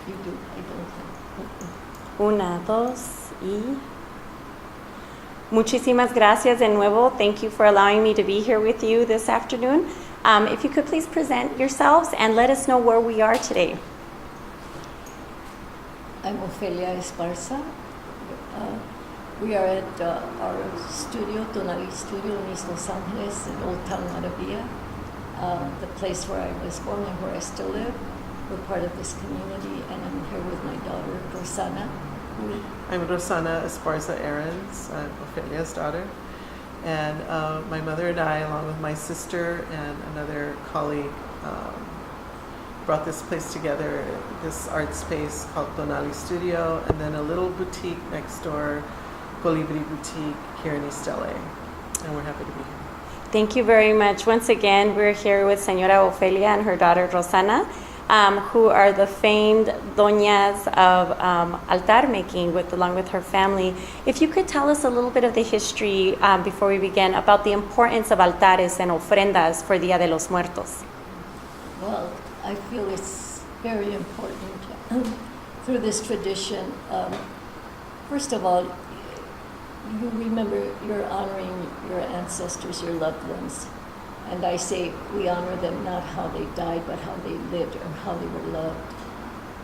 You do. I don't have. Una, dos, y... Muchísimas gracias de nuevo. Thank you for allowing me to be here with you this afternoon. If you could please present yourselves and let us know where we are today. I'm Ofelia Esparza. We are at our studio, Tonali Studio in East Los Angeles, in Old Town Maravilla, the place where I was born and where I still live. We're part of this community, and I'm here with my daughter, Rosanna. I'm Rosanna Esparza Aarons, I'm Ofelia's daughter. And my mother and I, along with my sister and another colleague, brought this place together, this art space called Tonali Studio, and then a little boutique next door, Colibri Boutique, here in East LA. And we're happy to be here. Thank you very much. Once again, we're here with Señora Ofelia and her daughter Rosanna, who are the famed doñas of altar making along with her family. If you could tell us a little bit of the history before we begin about the importance of altares and ofrendas for Dia de los Muertos. Well, I feel it's very important through this tradition. First of all, you remember you're honoring your ancestors, your loved ones. And I say we honor them not how they died, but how they lived or how they were loved.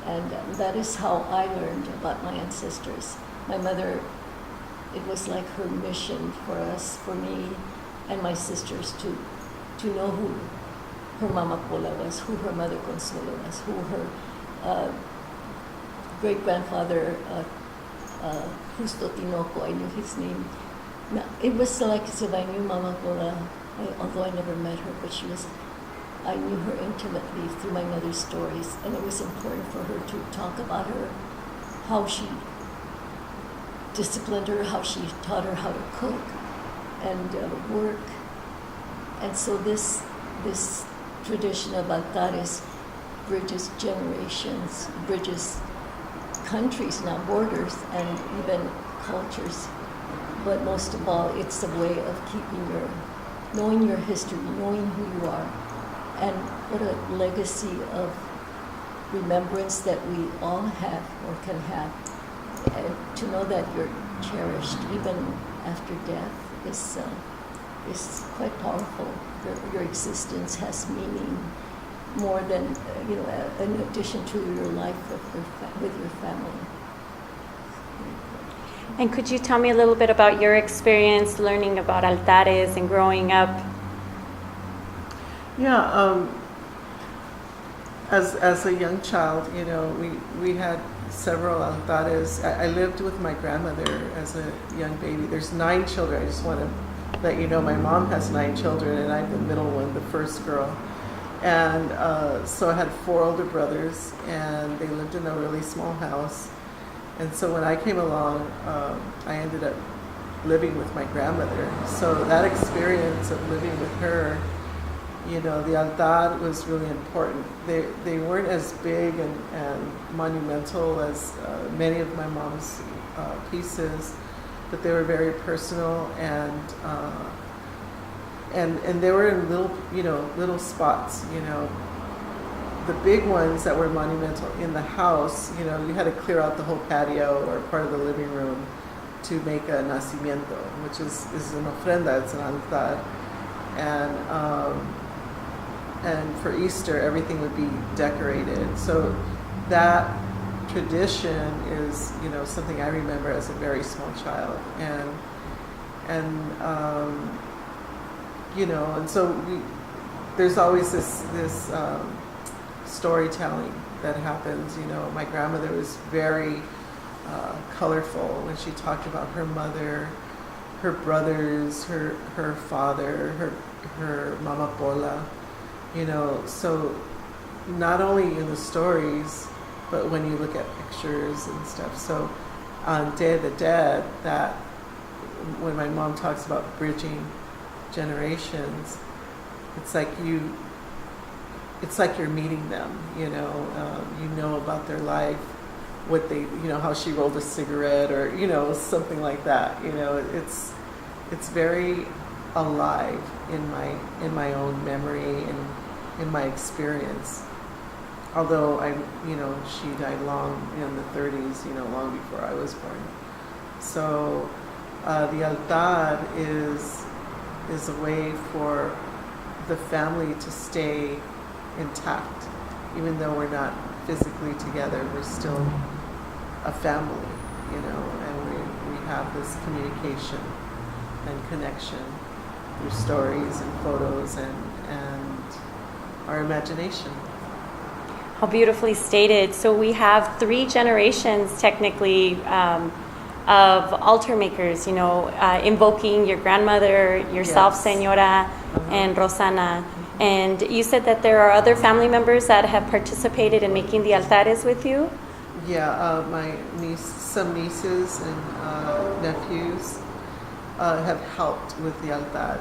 And that is how I learned about my ancestors. My mother, it was like her mission for us, for me and my sisters to know who her Mama Pola was, who her mother Consuelo was, who her great-grandfather Justo Tinoco, I knew his name. Now, it was like as if I knew Mama Pola, although I never met her, but I knew her intimately through my mother's stories, and it was important for her to talk about her, how she disciplined her, how she taught her how to cook and work. And so this tradition of altares bridges generations, bridges countries, now borders, and even cultures. But most of all, it's a way of knowing your history, knowing who you are, and what a legacy of remembrance that we all have or can have. And to know that you're cherished even after death is quite powerful. Your existence has meaning more than in addition to your life with your family. And could you tell me a little bit about your experience learning about altares and growing up? Yeah, as a young child, we had several altares. I lived with my grandmother as a young baby. There's 9 children. I just want to let you know my mom has 9 children, and I'm the middle one, the first girl. And so I had 4 older brothers, and they lived in a really small house. And so when I came along, I ended up living with my grandmother. So that experience of living with her, the altar was really important. They weren't as big and monumental as many of my mom's pieces, but they were very personal, and they were in little spots. The big ones that were monumental in the house, you had to clear out the whole patio or part of the living room to make a nacimiento, which is an ofrenda, it's an altar. And for Easter, everything would be decorated. So that tradition is, something I remember as a very small child. And so there's always this storytelling that happens. My grandmother was very colorful when she talked about her mother, her brothers, her father, her Mama Pola. So not only in the stories, but when you look at pictures and stuff. So on Day of the Dead, that when my mom talks about bridging generations, it's like you're meeting them. You know about their life, what they, how she rolled a cigarette, or something like that. It's very alive in my own memory and in my experience. although she died long in the 30s, long before I was born. So the altar is a way for the family to stay intact, even though we're not physically together. We're still a family, and we have this communication and connection through stories and photos and our imagination. How beautifully stated. So we have 3 generations, technically, of altar makers, invoking your grandmother, yourself, Yes. Señora, and Rosanna. And you said that there are other family members that have participated in making the altares with you? Yeah, some nieces and nephews have helped with the altar,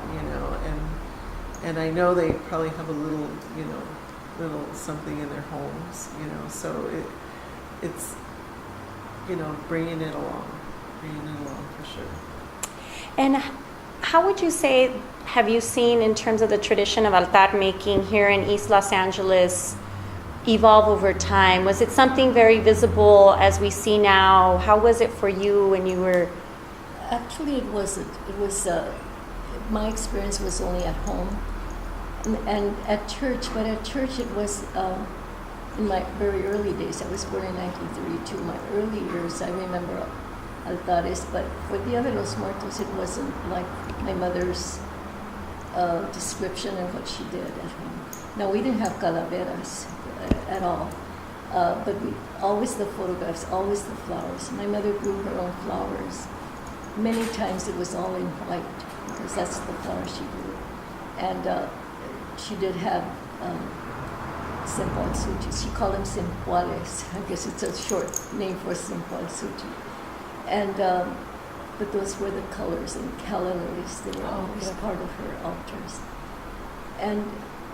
and I know they probably have a little something in their homes, so it's bringing it along for sure. And how would you say, have you seen in terms of the tradition of altar making here in East Los Angeles evolve over time? Was it something very visible as we see now? How was it for you when you were... Actually, it wasn't. It was, my experience was only at home and at church, but at church it was in my very early days. I was born in 1932. My early years, I remember altares, but for Dia de los Muertos, it wasn't like my mother's description of what she did at home. Now, we didn't have calaveras at all, but always the photographs, always the flowers. My mother grew her own flowers. Many times it was all in white, because that's the flower she grew. And she did have cempasúchil. She called them cempoales. I guess it's a short name for cempasúchil. And but those were the colors, and calla lilies. They were always part of her altars. And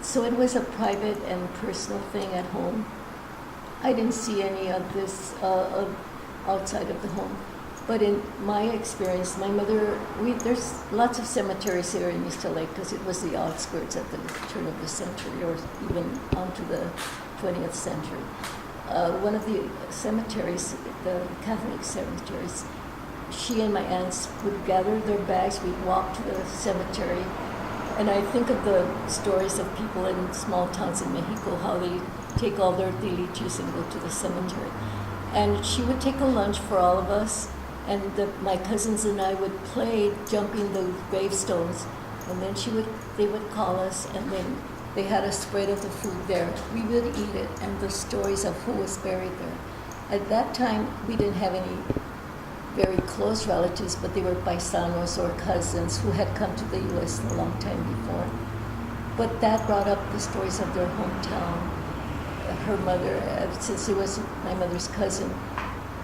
so it was a private and personal thing at home. I didn't see any of this outside of the home. But in my experience, my mother, there's lots of cemeteries here in East LA because it was the outskirts at the turn of the century or even onto the 20th century. One of the cemeteries, the Catholic cemeteries, she and my aunts would gather their bags, we'd walk to the cemetery, and I think of the stories of people in small towns in Mexico, how they take all their tiliches and go to the cemetery. And she would take a lunch for all of us, and my cousins and I would play jumping the gravestones, and then they would call us, and then they had a spread of the food there. We would eat it, and the stories of who was buried there. At that time, we didn't have any very close relatives, but they were paisanos or cousins who had come to the U.S. a long time before. But that brought up the stories of their hometown. Her mother, since it was my mother's cousin,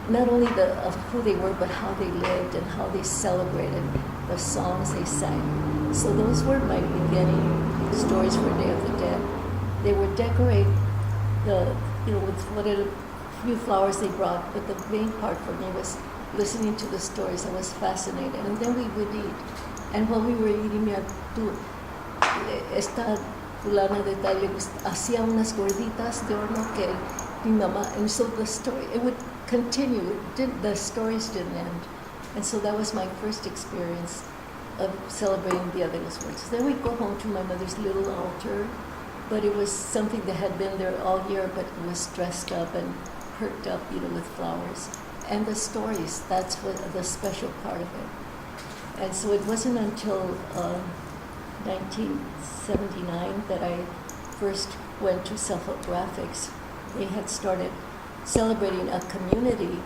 not only of who they were, but how they lived and how they celebrated, the songs they sang. So those were my beginning stories for Day of the Dead. They would decorate with whatever few flowers they brought, but the main part for me was listening to the stories. I was fascinated, and then we would eat. And while we were eating, esta fulana de tal hacía unas gorditas de horno que mi mamá, and so the story, it would continue. The stories didn't end. And so that was my first experience of celebrating Dia de los Muertos. Then we'd go home to my mother's little altar, but it was something that had been there all year, but it was dressed up and perked up, with flowers. And the stories, that's what the special part of it. And so it wasn't until 1979 that I first went to Self-Help Graphics. They had started celebrating a community,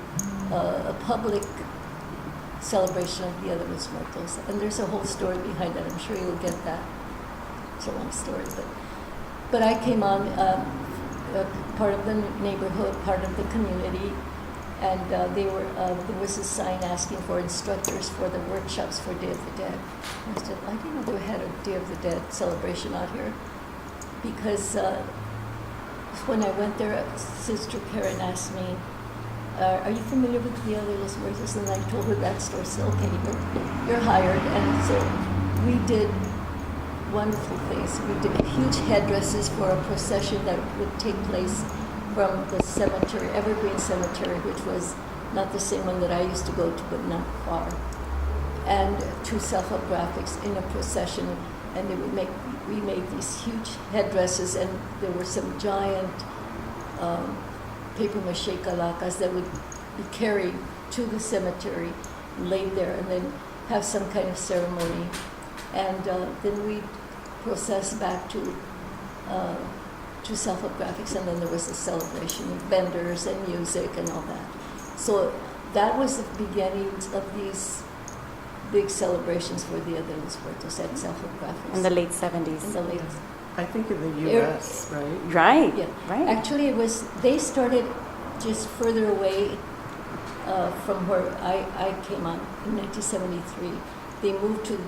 a public celebration of Dia de los Muertos. And there's a whole story behind that. I'm sure you'll get that. It's a long story. But I came on part of the neighborhood, part of the community, and there was a sign asking for instructors for the workshops for Day of the Dead. And I said, I didn't know they had a Day of the Dead celebration out here, because when I went there, Sister Karen asked me, are you familiar with Dia de los Muertos? And I told her that story. So, okay, you're hired. And so we did wonderful things. We did huge headdresses for a procession that would take place from the cemetery, Evergreen Cemetery, which was not the same one that I used to go to, but not far, and two self-help graphics in a procession, and we made these huge headdresses, and there were some giant paper mache calacas that would be carried to the cemetery, laid there, and then have some kind of ceremony, and then we'd process back to self-help graphics, and then there was a celebration with vendors and music and all that. So that was the beginnings of these big celebrations for Dia de los Muertos at self-help graphics. In the late 70s. In the late, I think in the U.S., right? Right. yeah. Right. Actually, they started just further away from where I came on in 1973. They moved to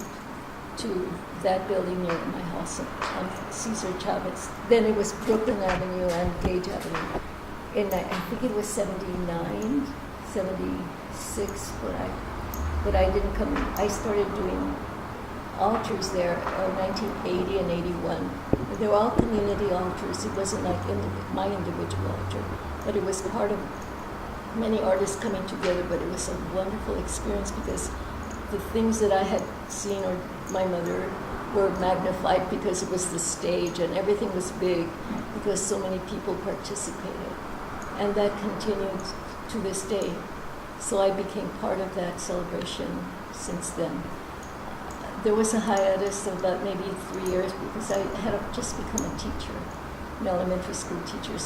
that building near my house on Cesar Chavez. Then it was Brooklyn Avenue and Gage Avenue. And I think it was 79, 76, but I didn't come. I started doing altars there in 1980 and 81. They were all community altars. It wasn't like my individual altar, but it was part of many artists coming together. But it was a wonderful experience because the things that I had seen or my mother were magnified because it was the stage and everything was big because so many people participated. And that continued to this day. So I became part of that celebration since then. There was a hiatus of about maybe 3 years because I had just become a teacher, an elementary school teacher.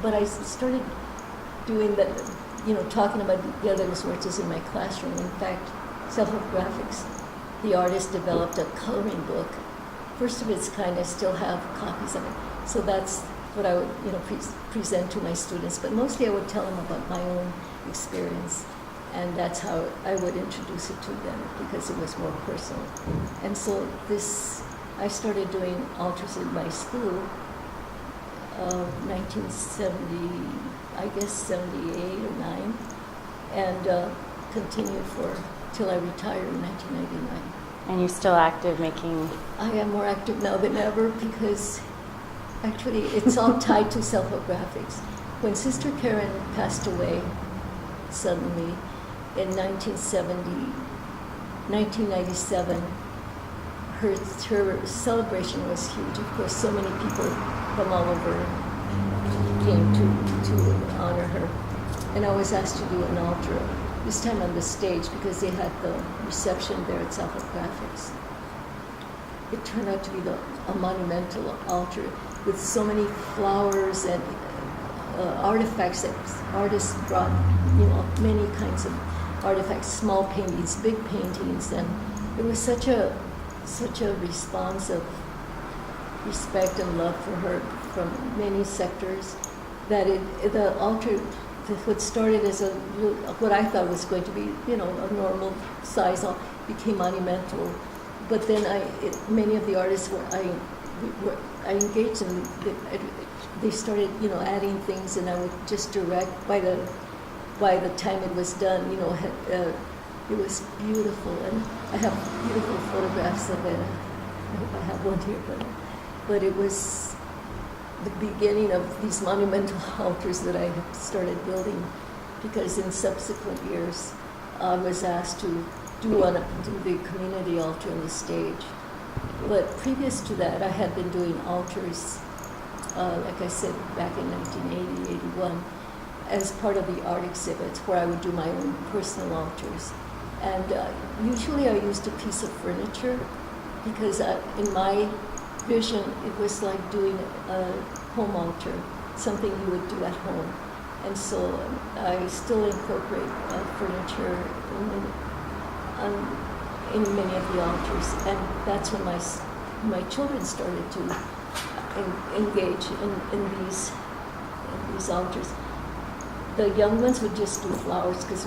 But I started doing that, talking about Dia de los Muertos in my classroom. In fact, self-help graphics, the artist developed a coloring book, first of its kind. I still have copies of it. So that's what I would, present to my students. But mostly I would tell them about my own experience, and that's how I would introduce it to them because it was more personal. And so I started doing altars in my school, 1970, I guess 78 or 9, and continued till I retired in 1999. And you're still active making... I am more active now than ever because actually it's all tied to self-help graphics. When Sister Karen passed away suddenly in 1997, her celebration was huge. Of course, so many people from all over came to honor her. And I was asked to do an altar, this time on the stage, because they had the reception there at self-help graphics. It turned out to be a monumental altar with so many flowers and artifacts that artists brought, many kinds of artifacts, small paintings, big paintings, and it was such a response of respect and love for her from many sectors that the altar, what started as what I thought was going to be, a normal size, became monumental. But then many of the artists I engaged in, they started, adding things, and I would just direct. By the time it was done, it was beautiful, and I have beautiful photographs of it. I hope I have one here, but it was the beginning of these monumental altars that I started building, because in subsequent years I was asked to do the community altar on the stage. But previous to that, I had been doing altars, like I said, back in 1980, 81, as part of the art exhibits where I would do my own personal altars. And usually I used a piece of furniture because in my vision, it was like doing a home altar, something you would do at home. And so I still incorporate furniture in many of the altars. And that's when my children started to engage in these altars. The young ones would just do flowers because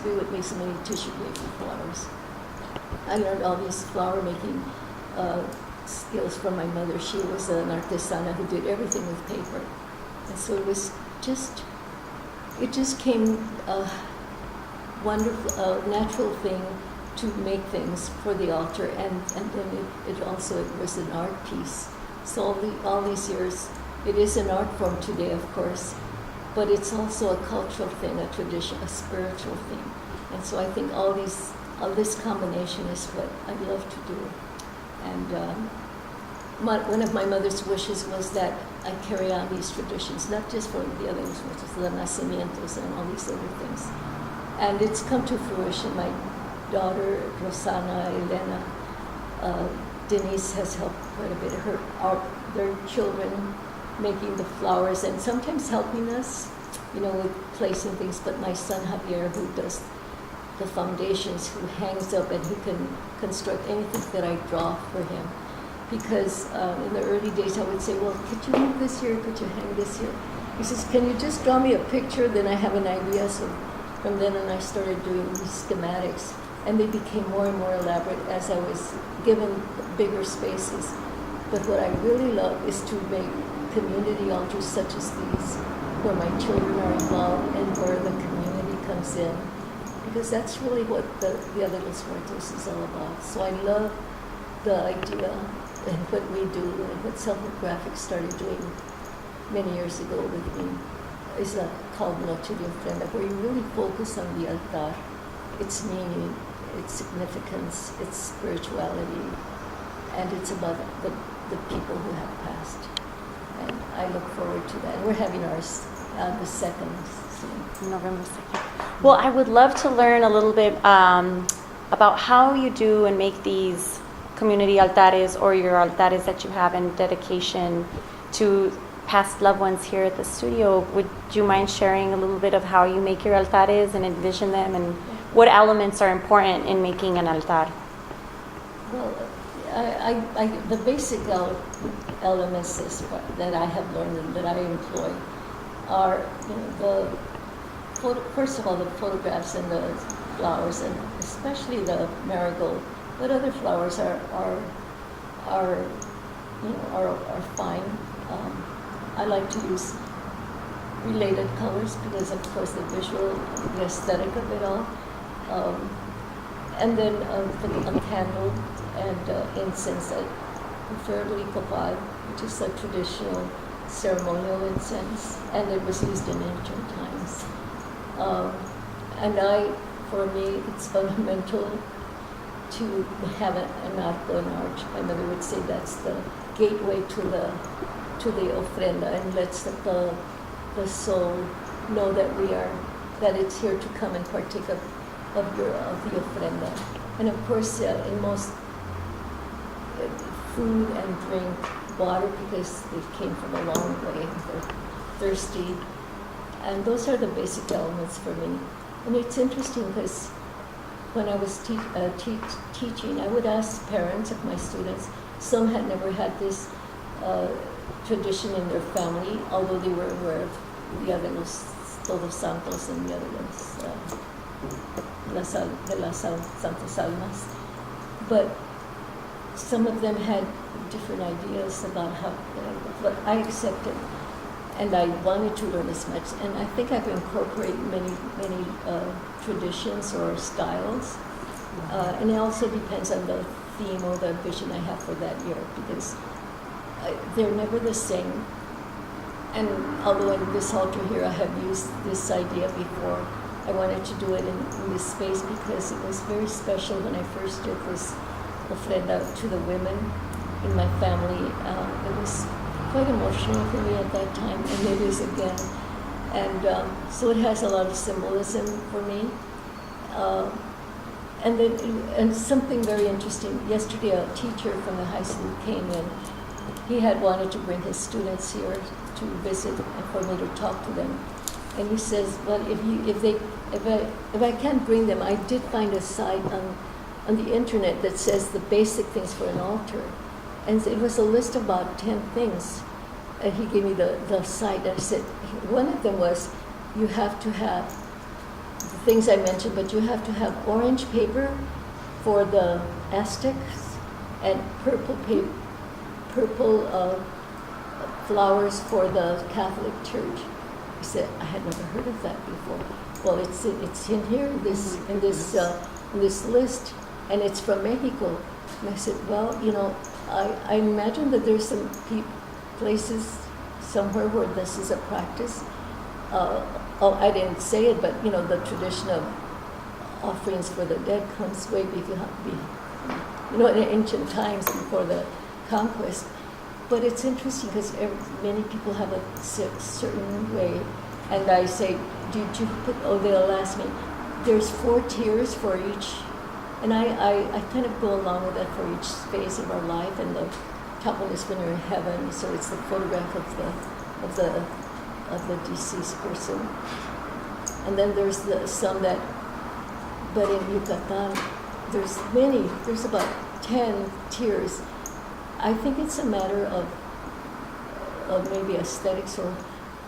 we would make so many tissue paper flowers. I learned all these flower making skills from my mother. She was an artesana who did everything with paper. And so it just came a wonderful, natural thing to make things for the altar, and then it was an art piece. So all these years, It is an art form today, of course, but it's also a cultural thing, a tradition, a spiritual thing. And so I think all this combination is what I love to do. And one of my mother's wishes was that I carry on these traditions, not just for the others, which is the nacimientos and all these other things. And it's come to fruition. My daughter, Rosanna, Elena, Denise has helped quite a bit. Their children making the flowers and sometimes helping us, with placing things. But my son Javier, who does the foundations, who hangs up and who can construct anything that I draw for him. Because in the early days I would say, well, could you move this here? Could you hang this here? He says, can you just draw me a picture? Then I have an idea. So from then on I started doing these schematics. And they became more and more elaborate as I was given bigger spaces. But what I really love is to make community altars such as these, where my children are involved and where the community comes in. Because that's really what the Other Los Muertos is all about. So I love the idea and what we do, and what Self-Graphics started doing many years ago with me, is called Noche de Ofrenda, where you really focus on the altar, its meaning, its significance, its spirituality, and it's about the people who have passed. And I look forward to that. We're having ours the 2nd soon. November 2nd. Well, I would love to learn a little bit about how you do and make these community altares, or your altares that you have in dedication to past loved ones here at the studio. Would you mind sharing a little bit of how you make your altares and envision them, and what elements are important in making an altar? Well, the basic elements that I have learned and that I employ are, first of all, the photographs and the flowers, and especially the marigold. But other flowers are fine. I like to use related colors because, of course, the visual, the aesthetic of it all. And then a candle and incense, preferably copal, which is a traditional ceremonial incense, and it was used in ancient times. For me, it's fundamental to have an arco, an arch. My mother would say that's the gateway to the ofrenda, and lets the soul know that it's here to come and partake of the ofrenda. And of course, in most food and drink, water, because they came from a long way, they're thirsty. And those are the basic elements for me. And it's interesting because when I was teaching, I would ask parents of my students. Some had never had this tradition in their family, although they were aware of the other Los Todos Santos and the other ones, de las Santas Almas. But some of them had different ideas about how, but I accepted, and I wanted to learn as much. And I think I've incorporated many traditions or styles, and it also depends on the theme or the vision I have for that year, because they're never the same. And although in this altar here I have used this idea before, I wanted to do it in this space because it was very special when I first did this ofrenda to the women in my family. It was quite emotional for me at that time, and it is again. And so it has a lot of symbolism for me. And something very interesting. Yesterday, a teacher from the high school came in. He had wanted to bring his students here to visit and for me to talk to them. And he says, "Well, if I can't bring them, I did find a site on the internet that says the basic things for an altar." And it was a list of about 10 things. And he gave me the site. And I said, one of them was, you have to have the things I mentioned, but you have to have orange paper for the Aztecs and purple flowers for the Catholic Church. He said, I had never heard of that before. Well, it's in here in this list, and it's from Mexico. And I said, well, I imagine that there's some places somewhere where this is a practice. I didn't say it, but the tradition of offerings for the dead comes way in ancient times before the conquest. But it's interesting because many people have a certain way, and I say, did you put? Oh, they'll ask me. There's 4 tiers for each, and I kind of go along with that for each phase of our life. And the top one is when you're in heaven, so it's the photograph of the deceased person. And then there's some that, but in Yucatan, there's about 10 tiers. I think it's a matter of maybe aesthetics, or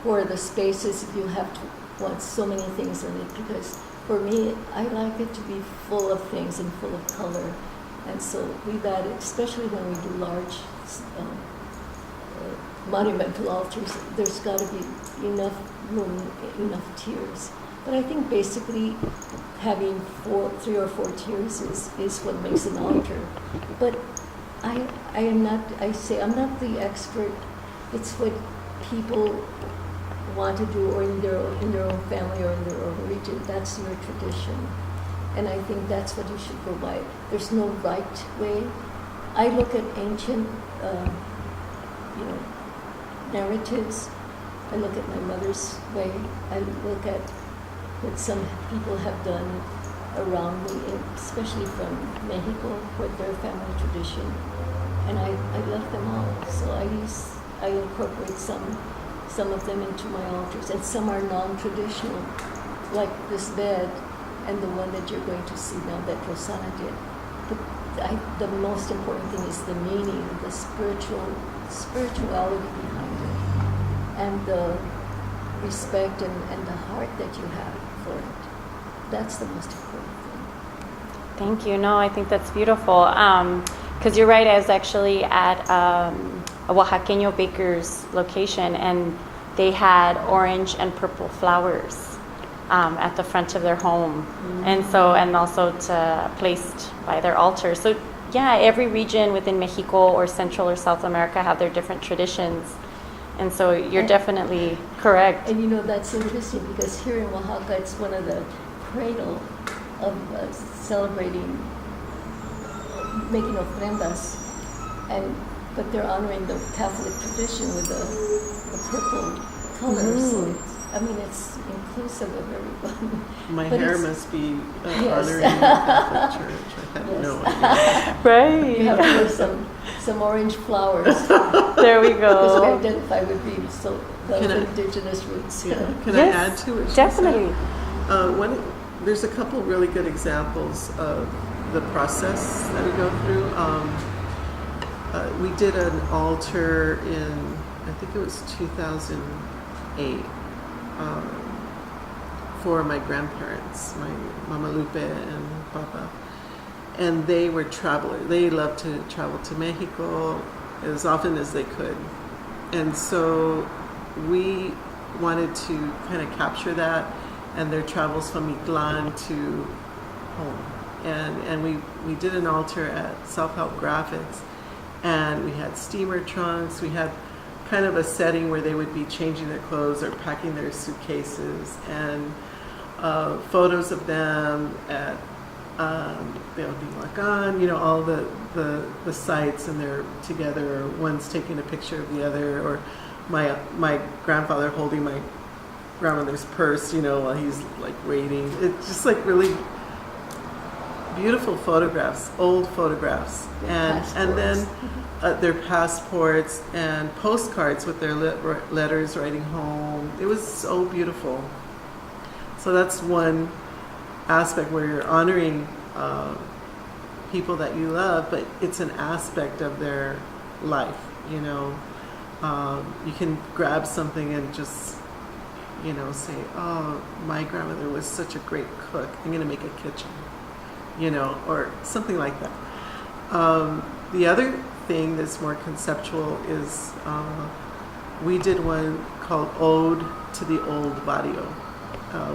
for the spaces you have to want so many things in it, because for me, I like it to be full of things and full of color. And so we've added, especially when we do large monumental altars, there's got to be enough room, enough tiers. But I think basically having 3 or 4 tiers is what makes an altar. But I'm not the expert. It's what people want to do, or in their own family or in their own region. That's your tradition. And I think that's what you should go by. There's no right way. I look at ancient narratives. I look at my mother's way. I look at what some people have done around me, especially from Mexico, with their family tradition. And I love them all. So I incorporate some of them into my altars, and some are non-traditional, like this bed and the one that you're going to see now that Rosanna did. But the most important thing is the meaning, the spirituality behind it, and the respect and the heart that you have for it. That's the most important thing. Thank you. No, I think that's beautiful. Because you're right, I was actually at a Oaxaqueño baker's location, and they had orange and purple flowers at the front of their home, and also placed by their altar. So yeah, every region within Mexico or Central or South America have their different traditions, and so you're definitely correct. And that's interesting, because here in Oaxaca, it's one of the cradle of celebrating, making ofrendas, but they're honoring the Catholic tradition with the purple color. So it's inclusive of everyone. My But hair it's- must be Yes. honoring the Catholic Church. I have Yes. no idea. Right. You have to wear some orange flowers, There we because we go. identify with those Can I- indigenous roots. Yeah. Can Yes, I add to it? definitely. There's a couple really good examples of the process that we go through. We did an altar in, I think it was 2008, for my grandparents, my Mama Lupe and Papa. And they were travelers. They loved to travel to Mexico as often as they could. And so we wanted to kind of capture that and their travels from Mictlan to home. And we did an altar at Self-Help Graphics, and we had steamer trunks. We had kind of a setting where they would be changing their clothes or packing their suitcases, and photos of them at Teotihuacan, all the sites, and they're together, or one's taking a picture of the other, or my grandfather holding my grandmother's purse, while he's like waiting. It's just like really beautiful photographs, old photographs, and then their passports and postcards with their letters writing home. It was so beautiful. So that's one aspect where you're honoring people that you love, but it's an aspect of their life. You can grab something and just say, oh, my grandmother was such a great cook, I'm going to make a kitchen, or something like that. The other thing that's more conceptual is we did one called Ode to the Old Barrio,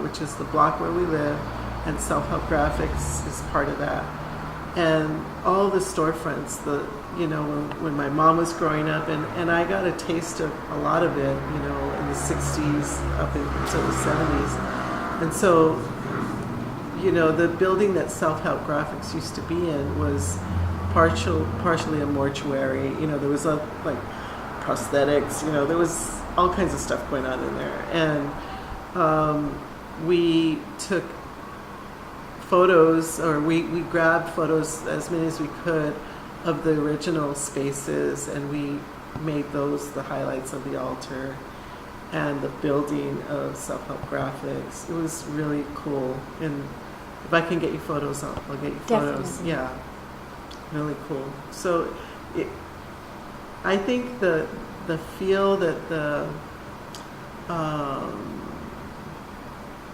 which is the block where we live, and Self-Help Graphics is part of that. and all the storefronts, when my mom was growing up, and I got a taste of a lot of it, in the 60s up until the 70s. And so, the building that Self-Help Graphics used to be in was partially a mortuary. There was like prosthetics, there was all kinds of stuff going on in there. And we took photos, or we grabbed photos, as many as we could, of the original spaces, and we made those the highlights of the altar and the building of Self-Help Graphics. It was really cool. And if I can get you photos, I'll get you photos. Definitely. Yeah, really cool. So I think the feel that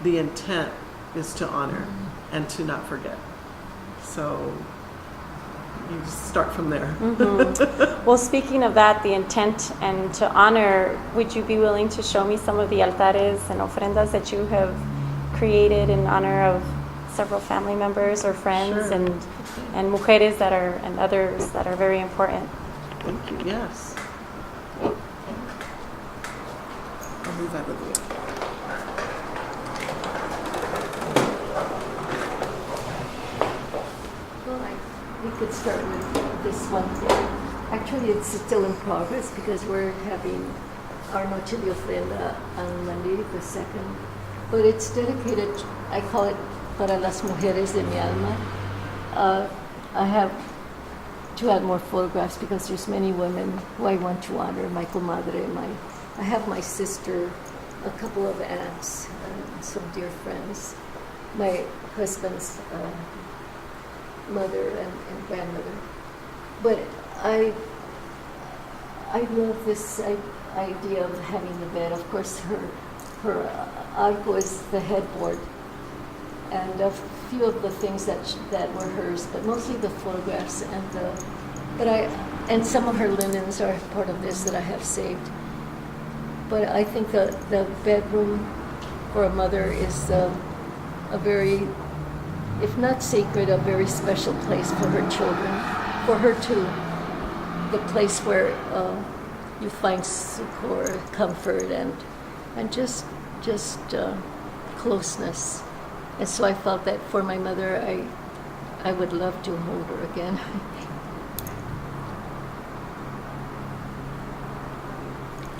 the intent is to honor and to not forget. So you just start from there. Well, speaking of that, the intent and to honor, would you be willing to show me some of the altares and ofrendas that you have created in honor of several family members or friends? Sure. and mujeres and others that are very important? Thank you. Yes. I'll move out of the way. We could start with this one. Actually, it's still in progress because we're having our Noche de Ofrenda on Monday the 2nd. But it's dedicated, I call it Para las Mujeres de mi Alma. I have to add more photographs because there's many women who I want to honor. My comadre, I have my sister, a couple of aunts, some dear friends, my husband's mother and grandmother. But I love this idea of having the bed. Of course, her arco is the headboard, and a few of the things that were hers, but mostly the photographs and some of her linens are part of this that I have saved. But I think the bedroom for a mother is a very, if not sacred, a very special place for her children, for her too. The place where you find succor, comfort, and just closeness. And so I felt that for my mother, I would love to hold her again.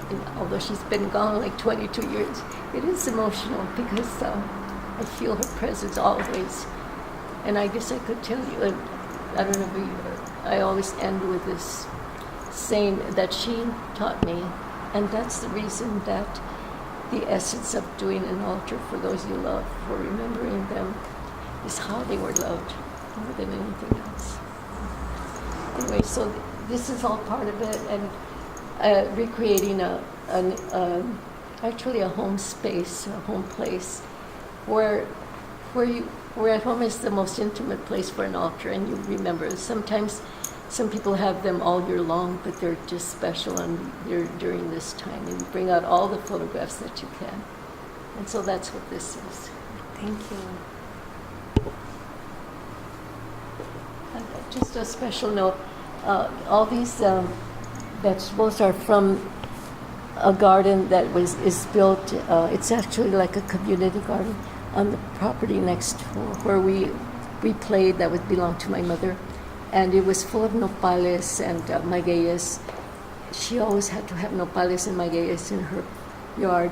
And although she's been gone like 22 years, it is emotional because I feel her presence always. And I guess I could tell you, I don't know if I always end with this saying that she taught me, and that's the reason that the essence of doing an altar for those you love, for remembering them, is how they were loved more than anything else. Anyway, so this is all part of it, and recreating actually a home space, a home place, where at home is the most intimate place for an altar, and you remember. Sometimes some people have them all year long, but they're just special and they're during this time, and you bring out all the photographs that you can. And so that's what this is. Thank you. Just a special note, all these vegetables are from a garden that is built, it's actually like a community garden on the property next door where we played, that would belong to my mother. And it was full of nopales and magueyes. She always had to have nopales and magueyes in her yard.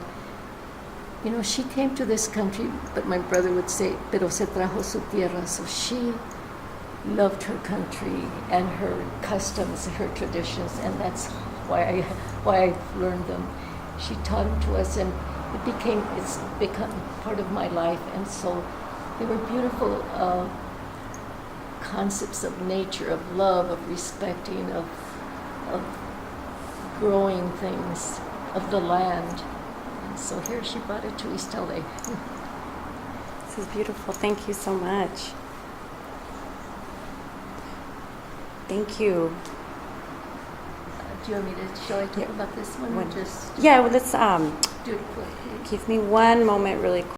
You know, she came to this country, but my brother would say, pero se trajo su tierra. So she loved her country and her customs, her traditions, and that's why I've learned them. She taught them to us, and it's become part of my life. And so they were beautiful concepts of nature, of love, of respecting, of growing things, of the land. And so here she brought it to East LA. This is beautiful. Thank you so much. Thank you. Do you want me to, shall I talk about this one? Or just Yeah, well, let's do it quickly? give me one moment really quick.